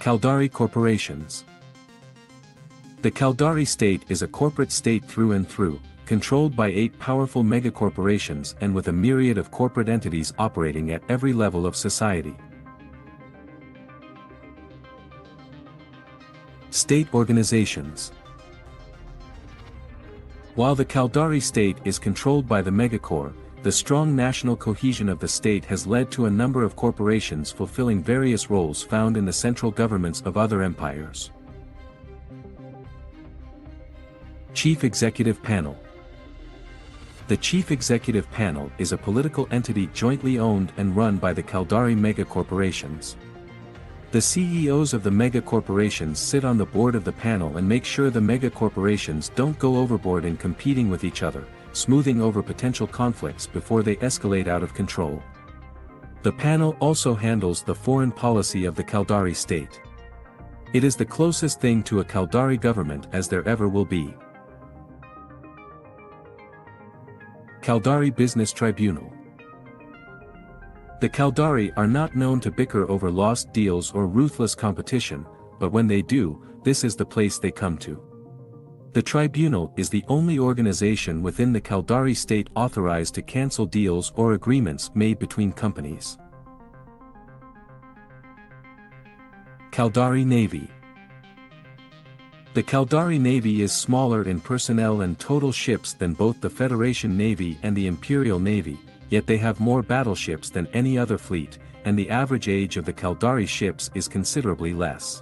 Caldari corporations. The Caldari state is a corporate state through and through, controlled by 8 powerful megacorporations and with a myriad of corporate entities operating at every level of society. State organizations. While the Caldari state is controlled by the megacorp, the strong national cohesion of the state has led to a number of corporations fulfilling various roles found in the central governments of other empires. Chief Executive Panel. The Chief Executive Panel is a political entity jointly owned and run by the Caldari megacorporations. The CEOs of the megacorporations sit on the board of the panel and make sure the megacorporations don't go overboard in competing with each other, smoothing over potential conflicts before they escalate out of control. The panel also handles the foreign policy of the Caldari state. It is the closest thing to a Caldari government as there ever will be. Caldari Business Tribunal. The Caldari are not known to bicker over lost deals or ruthless competition, but when they do, this is the place they come to. The tribunal is the only organization within the Caldari state authorized to cancel deals or agreements made between companies. Caldari Navy. The Caldari Navy is smaller in personnel and total ships than both the Federation Navy and the Imperial Navy, yet they have more battleships than any other fleet, and the average age of the Caldari ships is considerably less.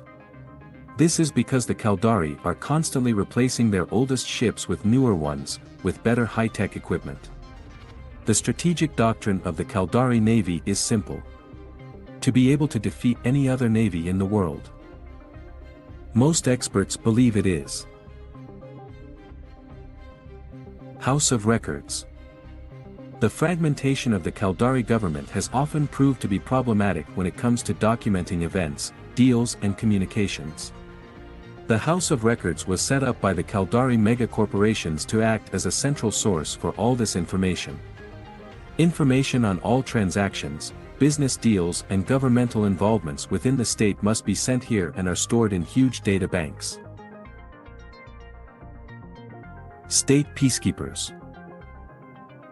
This is because the Caldari are constantly replacing their oldest ships with newer ones, with better high-tech equipment. The strategic doctrine of the Caldari Navy is simple: to be able to defeat any other navy in the world. Most experts believe it is. House of Records. The fragmentation of the Caldari government has often proved to be problematic when it comes to documenting events, deals and communications. The House of Records was set up by the Caldari megacorporations to act as a central source for all this information. Information on all transactions, business deals and governmental involvements within the state must be sent here and are stored in huge data banks. State Peacekeepers.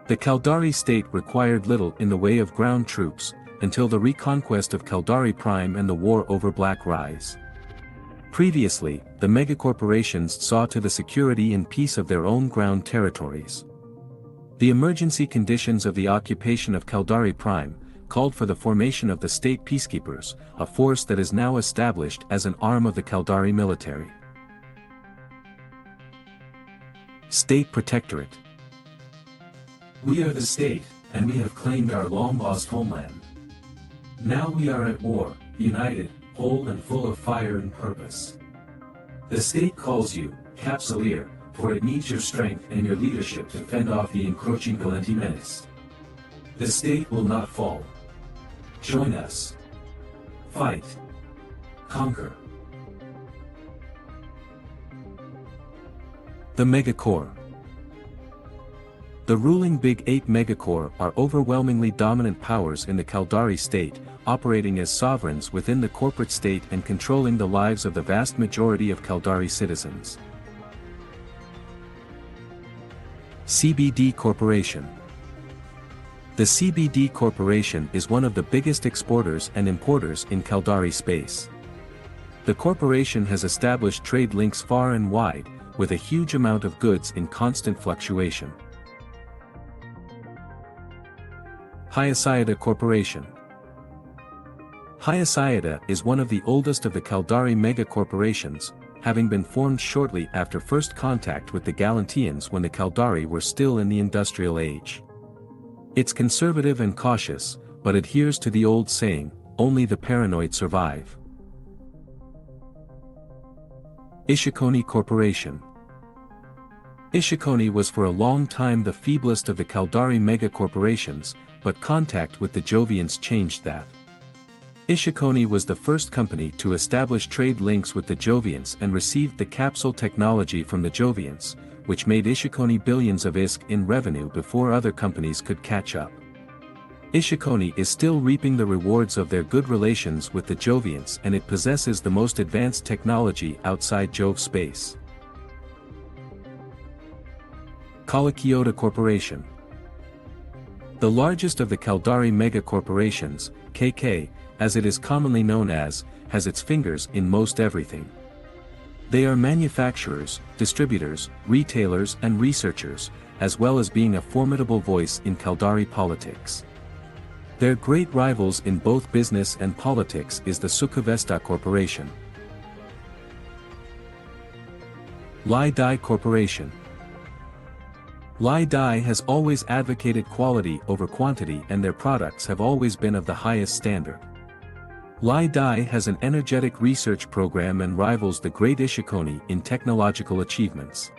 The Caldari state required little in the way of ground troops, until the reconquest of Caldari Prime and the war over Black Rise. Previously, the megacorporations saw to the security and peace of their own ground territories. The emergency conditions of the occupation of Caldari Prime called for the formation of the State Peacekeepers, a force that is now established as an arm of the Caldari military. State Protectorate. We are the state, and we have claimed our long-lost homeland. Now we are at war, united, whole and full of fire and purpose. The state calls you, Capsuleer, for it needs your strength and your leadership to fend off the encroaching Valenti menace. The state will not fall. Join us. Fight. Conquer. The Megacorp. The ruling Big 8 megacorp are overwhelmingly dominant powers in the Caldari state, operating as sovereigns within the corporate state and controlling the lives of the vast majority of Caldari citizens. CBD Corporation. The CBD Corporation is one of the biggest exporters and importers in Caldari space. The corporation has established trade links far and wide, with a huge amount of goods in constant fluctuation. Hyacida Corporation. Hyacida is one of the oldest of the Caldari megacorporations, having been formed shortly after first contact with the Galanteans when the Caldari were still in the industrial age. It's conservative and cautious, but adheres to the old saying, "Only the paranoid survive." Ishikone Corporation. Ishikone was for a long time the feeblest of the Caldari megacorporations, but contact with the Jovians changed that. Ishikone was the first company to establish trade links with the Jovians and received the capsule technology from the Jovians, which made Ishikone billions of ISK in revenue before other companies could catch up. Ishikone is still reaping the rewards of their good relations with the Jovians, and it possesses the most advanced technology outside Jove space. Caldari Corporation. The largest of the Caldari mega corporations, KK, as it is commonly known as, has its fingers in most everything. They are manufacturers, distributors, retailers and researchers, as well as being a formidable voice in Caldari politics. Their great rivals in both business and politics is the Sukhavesta Corporation. Caldari Corporation. Caldari has always advocated quality over quantity, and their products have always been of the highest standard. Caldari has an energetic research program and rivals the great Ishikone in technological achievements.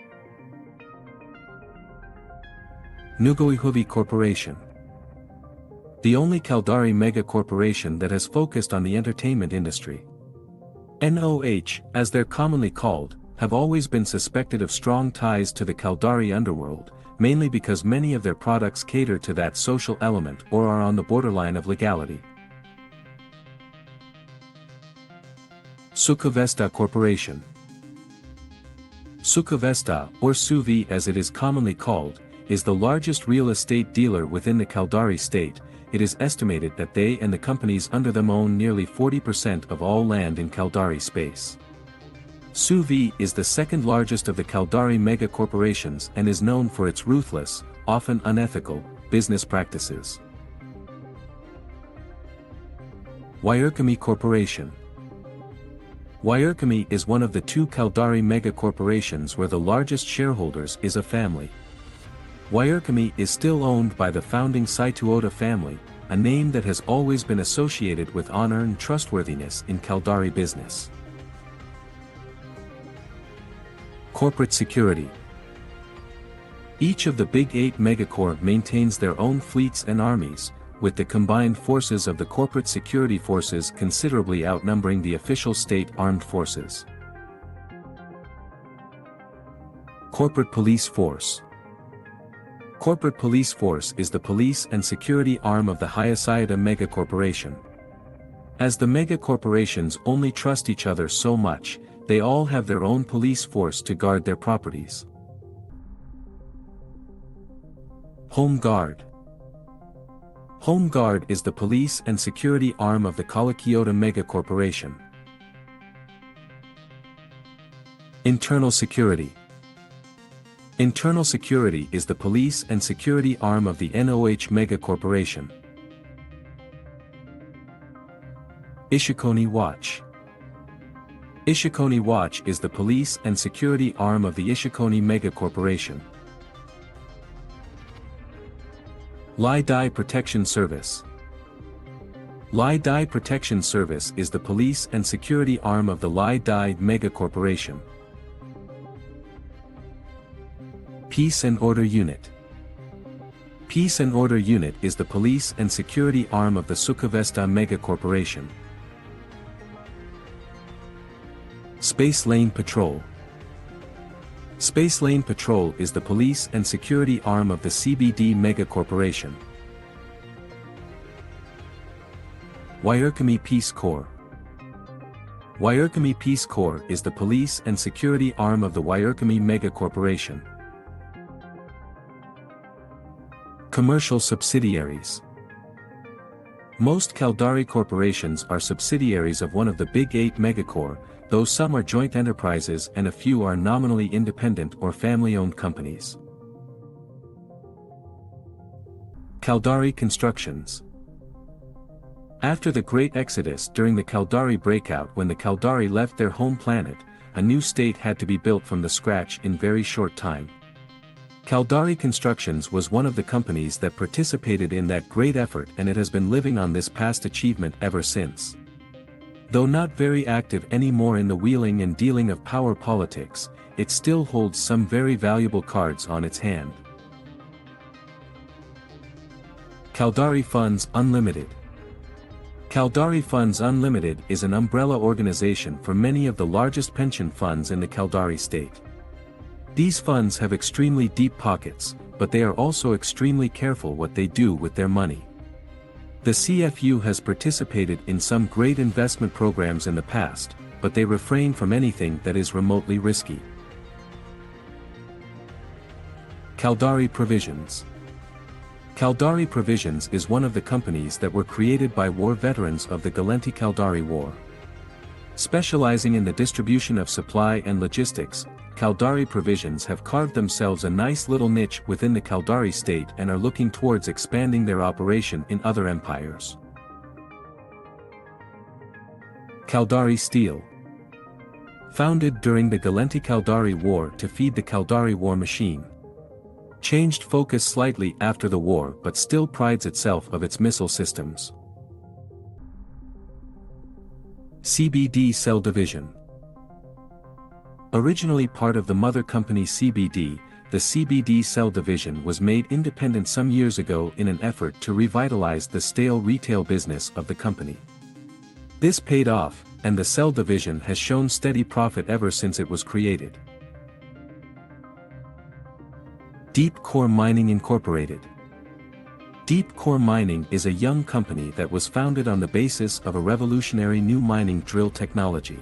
Nugoihuvi Corporation. The only Caldari mega corporation that has focused on the entertainment industry. NOH, as they're commonly called, have always been suspected of strong ties to the Caldari underworld, mainly because many of their products cater to that social element or are on the borderline of legality. Sukhavesta Corporation. Sukhavesta, or Suvi as it is commonly called, is the largest real estate dealer within the Caldari state. It is estimated that they and the companies under them own nearly 40% of all land in Caldari space. Suvi is the second largest of the Caldari mega corporations and is known for its ruthless, often unethical, business practices. Wayurkami Corporation. Wayurkami is one of the two Caldari mega corporations where the largest shareholders is a family. Wayurkami is still owned by the founding Saituota family, a name that has always been associated with honor and trustworthiness in Caldari business. Corporate security. Each of the big 8 megacorps maintains their own fleets and armies, with the combined forces of the corporate security forces considerably outnumbering the official state armed forces. Corporate police force. Corporate police force is the police and security arm of the Hyacida mega corporation. As the mega corporations only trust each other so much, they all have their own police force to guard their properties. Home Guard. Home Guard is the police and security arm of the Caldari mega corporation. Internal security. Internal security is the police and security arm of the NOH mega corporation. Ishikone Watch. Ishikone Watch is the police and security arm of the Ishikone mega corporation. Caldari Protection Service. Caldari Protection Service is the police and security arm of the Caldari mega corporation. Peace and Order Unit. Peace and Order Unit is the police and security arm of the Sukhavesta mega corporation. Space Lane Patrol. Space Lane Patrol is the police and security arm of the CBD mega corporation. Wayurkami Peace Corps. Wayurkami Peace Corps is the police and security arm of the Wayurkami mega corporation. Commercial subsidiaries. Most Caldari corporations are subsidiaries of one of the big 8 megacorps, though some are joint enterprises and a few are nominally independent or family-owned companies. Caldari Constructions. After the Great Exodus during the Caldari breakout, when the Caldari left their home planet, a new state had to be built from the scratch in very short time. Caldari Constructions was one of the companies that participated in that great effort, and it has been living on this past achievement ever since. Though not very active anymore in the wheeling and dealing of power politics, it still holds some very valuable cards on its hand. Caldari Funds Unlimited. Caldari Funds Unlimited is an umbrella organization for many of the largest pension funds in the Caldari state. These funds have extremely deep pockets, but they are also extremely careful what they do with their money. The CFU has participated in some great investment programs in the past, but they refrain from anything that is remotely risky. Caldari Provisions. Caldari Provisions is one of the companies that were created by war veterans of the Caldari War. Specializing in the distribution of supply and logistics, Caldari Provisions have carved themselves a nice little niche within the Caldari state and are looking towards expanding their operation in other empires. Caldari Steel. Founded during the Caldari War to feed the Caldari war machine. Changed focus slightly after the war but still prides itself of its missile systems. CBD Cell Division. Originally part of the mother company CBD, the CBD Cell Division was made independent some years ago in an effort to revitalize the stale retail business of the company. This paid off, and the Cell Division has shown steady profit ever since it was created. Deep Core Mining Incorporated. Deep Core Mining is a young company that was founded on the basis of a revolutionary new mining drill technology.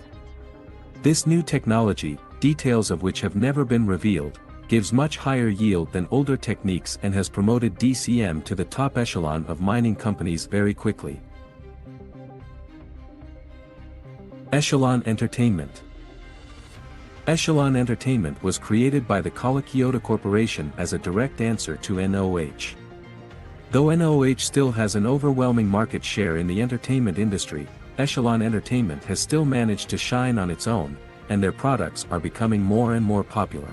This new technology, details of which have never been revealed, gives much higher yield than older techniques and has promoted DCM to the top echelon of mining companies very quickly. Echelon Entertainment. Echelon Entertainment was created by the Kyoto Corporation as a direct answer to NOH. Though NOH still has an overwhelming market share in the entertainment industry, Echelon Entertainment has still managed to shine on its own, and their products are becoming more and more popular.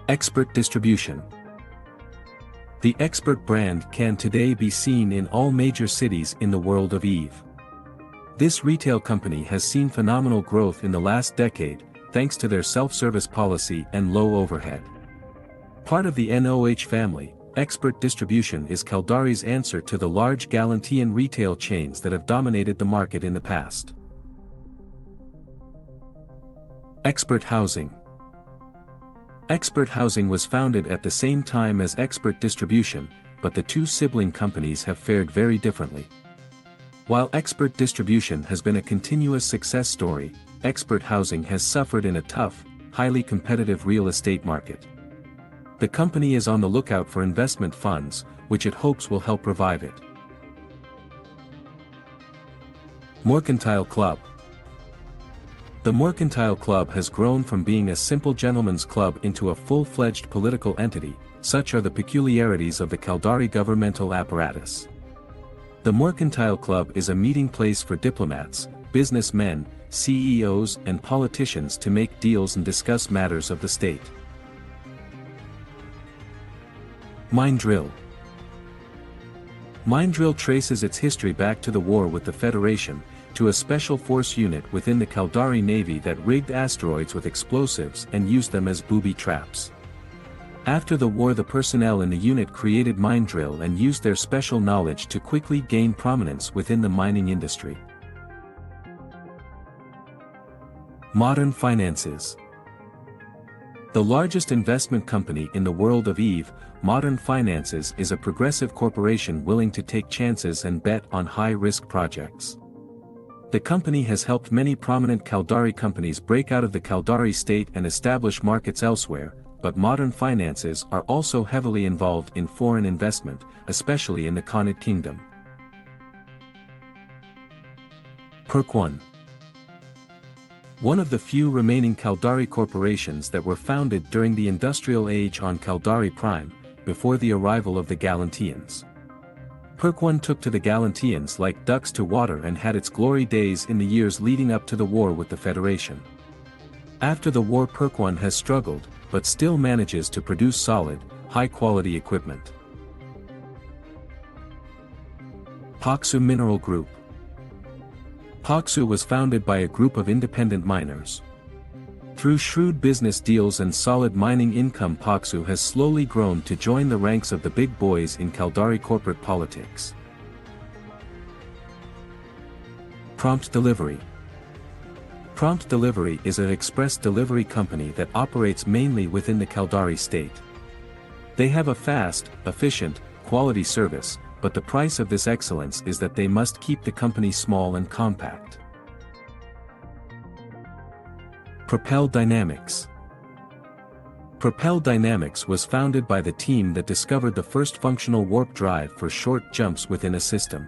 Expert Distribution. The Expert brand can today be seen in all major cities in the world of EVE. This retail company has seen phenomenal growth in the last decade, thanks to their self-service policy and low overhead. Part of the NOH family, Expert Distribution is Caldari's answer to the large Galantean retail chains that have dominated the market in the past. Expert Housing. Expert Housing was founded at the same time as Expert Distribution, but the two sibling companies have fared very differently. While Expert Distribution has been a continuous success story, Expert Housing has suffered in a tough, highly competitive real estate market. The company is on the lookout for investment funds, which it hopes will help revive it. Mercantile Club. The Mercantile Club has grown from being a simple gentleman's club into a full-fledged political entity, such are the peculiarities of the Caldari governmental apparatus. The Mercantile Club is a meeting place for diplomats, businessmen, CEOs and politicians to make deals and discuss matters of the state. Mine Drill. Mine Drill traces its history back to the war with the Federation, to a special force unit within the Caldari Navy that rigged asteroids with explosives and used them as booby traps. After the war, the personnel in the unit created Mine Drill and used their special knowledge to quickly gain prominence within the mining industry. Modern Finances. The largest investment company in the world of EVE, Modern Finances is a progressive corporation willing to take chances and bet on high-risk projects. The company has helped many prominent Caldari companies break out of the Caldari state and establish markets elsewhere, but Modern Finances are also heavily involved in foreign investment, especially in the Khanate Kingdom. Perk 1. One of the few remaining Caldari corporations that were founded during the industrial age on Caldari Prime, before the arrival of the Galanteans. Perk 1 took to the Galanteans like ducks to water and had its glory days in the years leading up to the war with the Federation. After the war, Perk 1 has struggled, but still manages to produce solid, high-quality equipment. Paksu Mineral Group. Paksu was founded by a group of independent miners. Through shrewd business deals and solid mining income, Paksu has slowly grown to join the ranks of the big boys in Caldari corporate politics. Prompt Delivery. Prompt Delivery is an express delivery company that operates mainly within the Caldari state. They have a fast, efficient, quality service, but the price of this excellence is that they must keep the company small and compact. Propel Dynamics. Propel Dynamics was founded by the team that discovered the first functional warp drive for short jumps within a system.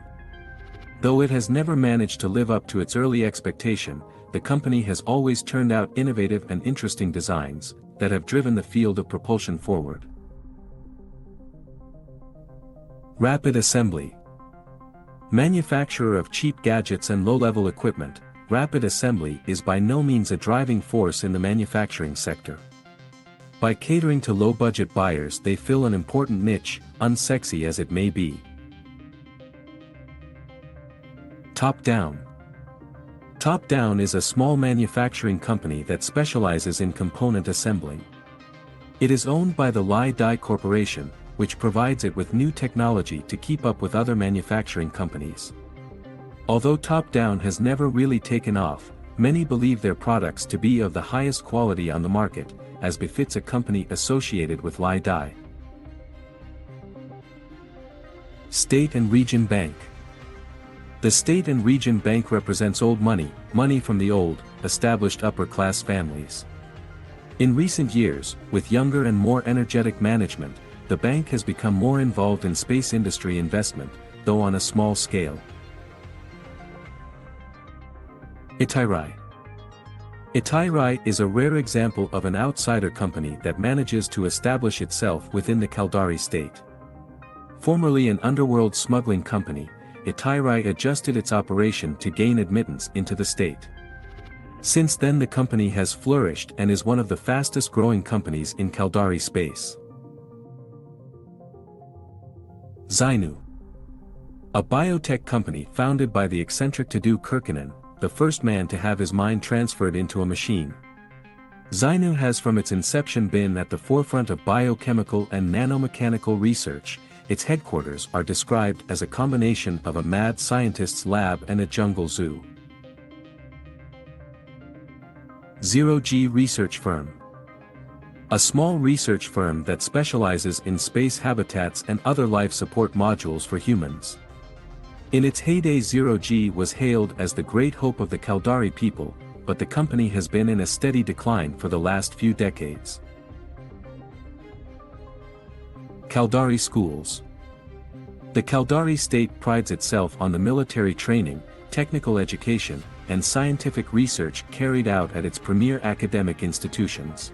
Though it has never managed to live up to its early expectation, the company has always turned out innovative and interesting designs that have driven the field of propulsion forward. Rapid Assembly. Manufacturer of cheap gadgets and low-level equipment, Rapid Assembly is by no means a driving force in the manufacturing sector. By catering to low-budget buyers, they fill an important niche, unsexy as it may be. Top Down. Top Down is a small manufacturing company that specializes in component assembling. It is owned by the Caldari Corporation, which provides it with new technology to keep up with other manufacturing companies. Although Top Down has never really taken off, many believe their products to be of the highest quality on the market, as befits a company associated with Caldari. State and Region Bank. The State and Region Bank represents old money, money from the old, established upper-class families. In recent years, with younger and more energetic management, the bank has become more involved in space industry investment, though on a small scale. E134. E134 is a rare example of an outsider company that manages to establish itself within the Caldari state. Formerly an underworld smuggling company, E134 adjusted its operation to gain admittance into the state. Since then the company has flourished and is one of the fastest growing companies in Caldari space. Zynu. A biotech company founded by the eccentric Tadu Kirkinen, the first man to have his mind transferred into a machine. Zynu has from its inception been at the forefront of biochemical and nanomechanical research. Its headquarters are described as a combination of a mad scientist's lab and a jungle zoo. S03 Research Firm. A small research firm that specializes in space habitats and other life support modules for humans. In its heyday, S03 was hailed as the great hope of the Caldari people, but the company has been in a steady decline for the last few decades. Caldari Schools. The Caldari state prides itself on the military training, technical education, and scientific research carried out at its premier academic institutions.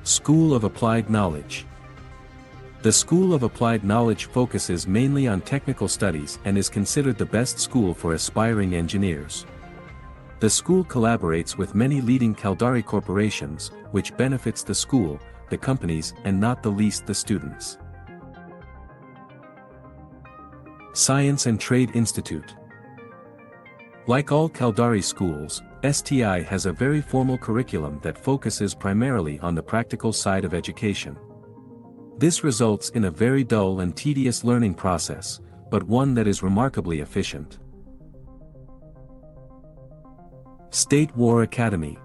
School of Applied Knowledge. The School of Applied Knowledge focuses mainly on technical studies and is considered the best school for aspiring engineers. The school collaborates with many leading Caldari corporations, which benefits the school, the companies, and not the least the students. Science and Trade Institute. Like all Caldari schools, STI has a very formal curriculum that focuses primarily on the practical side of education. This results in a very dull and tedious learning process, but one that is remarkably efficient. State War Academy.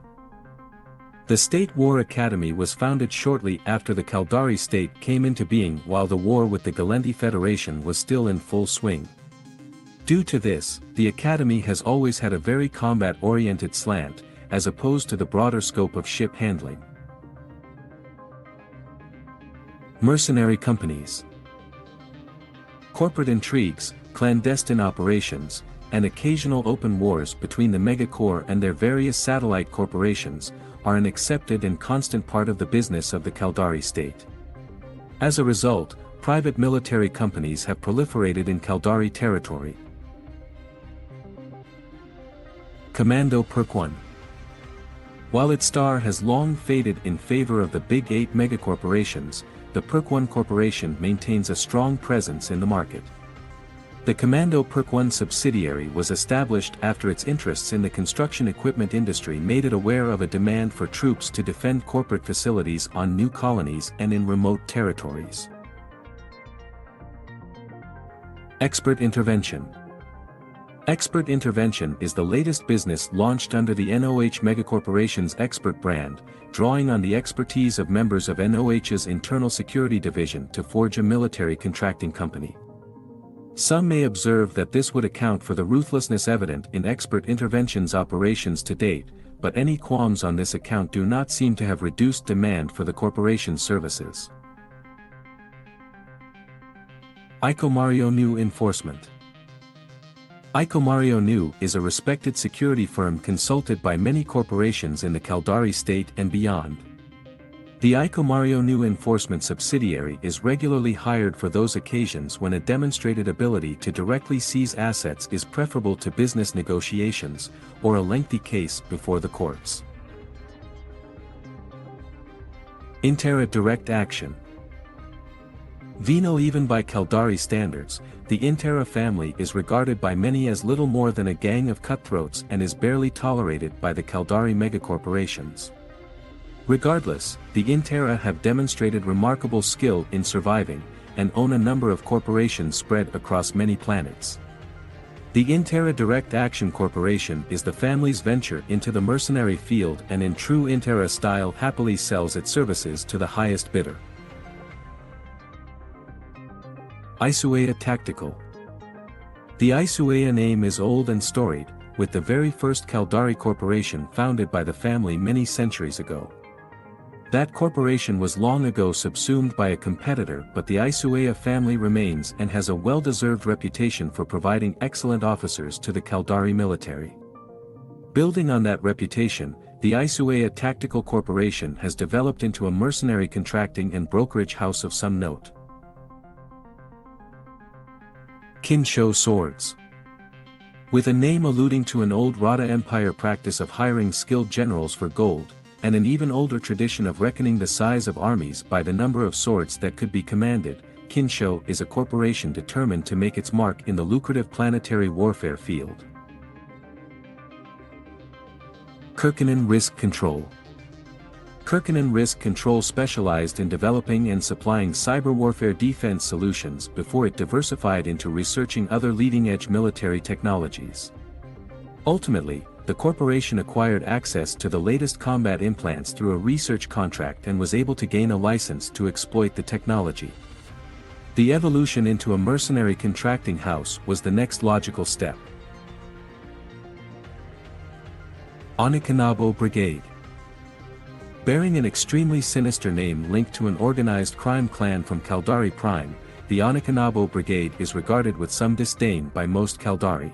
The State War Academy was founded shortly after the Caldari state came into being while the war with the Galendi Federation was still in full swing. Due to this, the Academy has always had a very combat-oriented slant, as opposed to the broader scope of ship handling. Mercenary companies. Corporate intrigues, clandestine operations, and occasional open wars between the megacorps and their various satellite corporations, are an accepted and constant part of the business of the Caldari state. As a result, private military companies have proliferated in Caldari territory. Commando Perk 1. While its star has long faded in favor of the Big 8 megacorporations, the Perk 1 Corporation maintains a strong presence in the market. The Commando Perk 1 subsidiary was established after its interests in the construction equipment industry made it aware of a demand for troops to defend corporate facilities on new colonies and in remote territories. Expert Intervention. Expert Intervention is the latest business launched under the NOH Megacorporation's Expert brand, drawing on the expertise of members of NOH's internal security division to forge a military contracting company. Some may observe that this would account for the ruthlessness evident in Expert Intervention's operations to date, but any qualms on this account do not seem to have reduced demand for the corporation's services. Ikomario New Enforcement. Ikomario New is a respected security firm consulted by many corporations in the Caldari state and beyond. The Ikomario New Enforcement subsidiary is regularly hired for those occasions when a demonstrated ability to directly seize assets is preferable to business negotiations, or a lengthy case before the courts. Intera Direct Action. Venal. Even by Caldari standards, the Intera family is regarded by many as little more than a gang of cutthroats and is barely tolerated by the Caldari megacorporations. Regardless, the Intera have demonstrated remarkable skill in surviving, and own a number of corporations spread across many planets. The Intera Direct Action Corporation is the family's venture into the mercenary field and in true Intera style happily sells its services to the highest bidder. Isuea Tactical. The Isuea name is old and storied, with the very first Caldari corporation founded by the family many centuries ago. That corporation was long ago subsumed by a competitor, but the Isuea family remains and has a well-deserved reputation for providing excellent officers to the Caldari military. Building on that reputation, the Isuea Tactical Corporation has developed into a mercenary contracting and brokerage house of some note. Kinsho Swords. With a name alluding to an old Rada Empire practice of hiring skilled generals for gold, and an even older tradition of reckoning the size of armies by the number of swords that could be commanded, Kinsho is a corporation determined to make its mark in the lucrative planetary warfare field. Kirkinen Risk Control. Kirkinen Risk Control specialized in developing and supplying cyber warfare defense solutions before it diversified into researching other leading-edge military technologies. Ultimately, the corporation acquired access to the latest combat implants through a research contract and was able to gain a license to exploit the technology. The evolution into a mercenary contracting house was the next logical step. Onikanabo Brigade. Bearing an extremely sinister name linked to an organized crime clan from Caldari Prime, the Onikanabo Brigade is regarded with some disdain by most Caldari.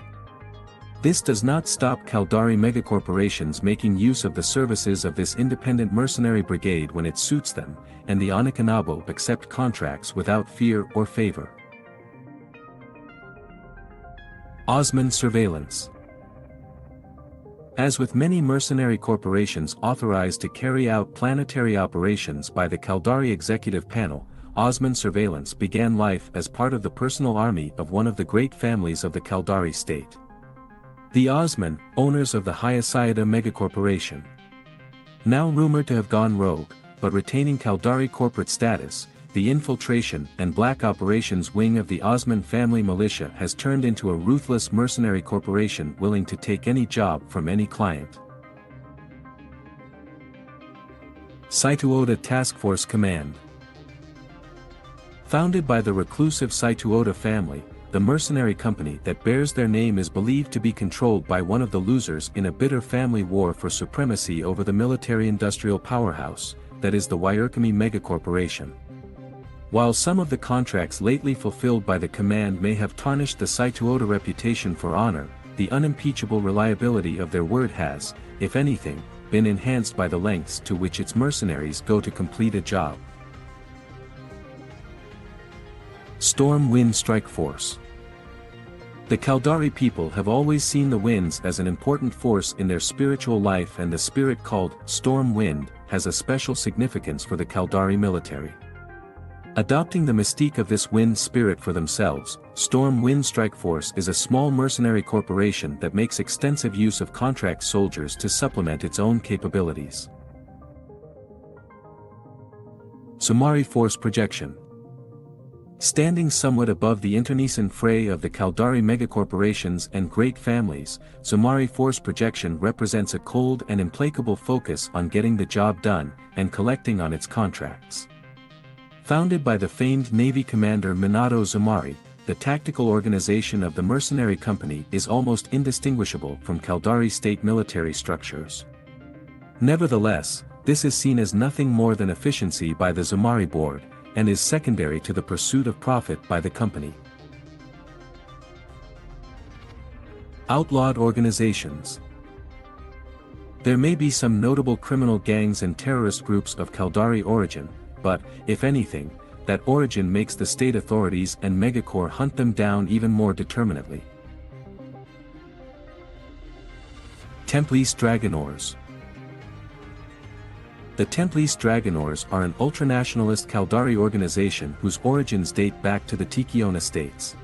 This does not stop Caldari megacorporations making use of the services of this independent mercenary brigade when it suits them, and the Onikanabo accept contracts without fear or favor. Osman Surveillance. As with many mercenary corporations authorized to carry out planetary operations by the Caldari Executive Panel, Osman Surveillance began life as part of the personal army of one of the great families of the Caldari state. The Osman, owners of the Hyacida megacorporation. Now rumored to have gone rogue, but retaining Caldari corporate status, the infiltration and black operations wing of the Osman family militia has turned into a ruthless mercenary corporation willing to take any job from any client. Saitooda Task Force Command. Founded by the reclusive Saitooda family, the mercenary company that bears their name is believed to be controlled by one of the losers in a bitter family war for supremacy over the military-industrial powerhouse, that is the Wairakami megacorporation. While some of the contracts lately fulfilled by the command may have tarnished the Saitooda reputation for honor, the unimpeachable reliability of their word has, if anything, been enhanced by the lengths to which its mercenaries go to complete a job. Storm Wind Strike Force. The Caldari people have always seen the winds as an important force in their spiritual life, and the spirit called Storm Wind has a special significance for the Caldari military. Adopting the mystique of this wind spirit for themselves, Storm Wind Strike Force is a small mercenary corporation that makes extensive use of contract soldiers to supplement its own capabilities. Sumari Force Projection. Standing somewhat above the internecine fray of the Caldari megacorporations and great families, Zumari 4's projection represents a cold and implacable focus on getting the job done and collecting on its contracts. Founded by the famed Navy commander Minato Zumari, the tactical organization of the mercenary company is almost indistinguishable from Caldari state military structures. Nevertheless, this is seen as nothing more than efficiency by the Zumari board, and is secondary to the pursuit of profit by the company. Outlawed organizations. There may be some notable criminal gangs and terrorist groups of Caldari origin, but, if anything, that origin makes the state authorities and Megacorp hunt them down even more determinedly. Templars Dragonors. The Templars Dragonors are an ultranationalist Caldari organization whose origins date back to the Tikiona states.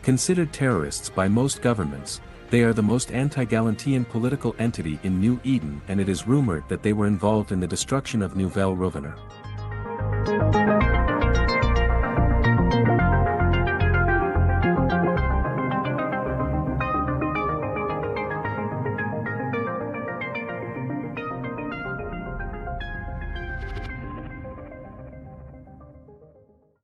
Considered terrorists by most governments, they are the most anti-Galantean political entity in New Eden, and it is rumored that they were involved in the destruction of Nouvelle Rovena.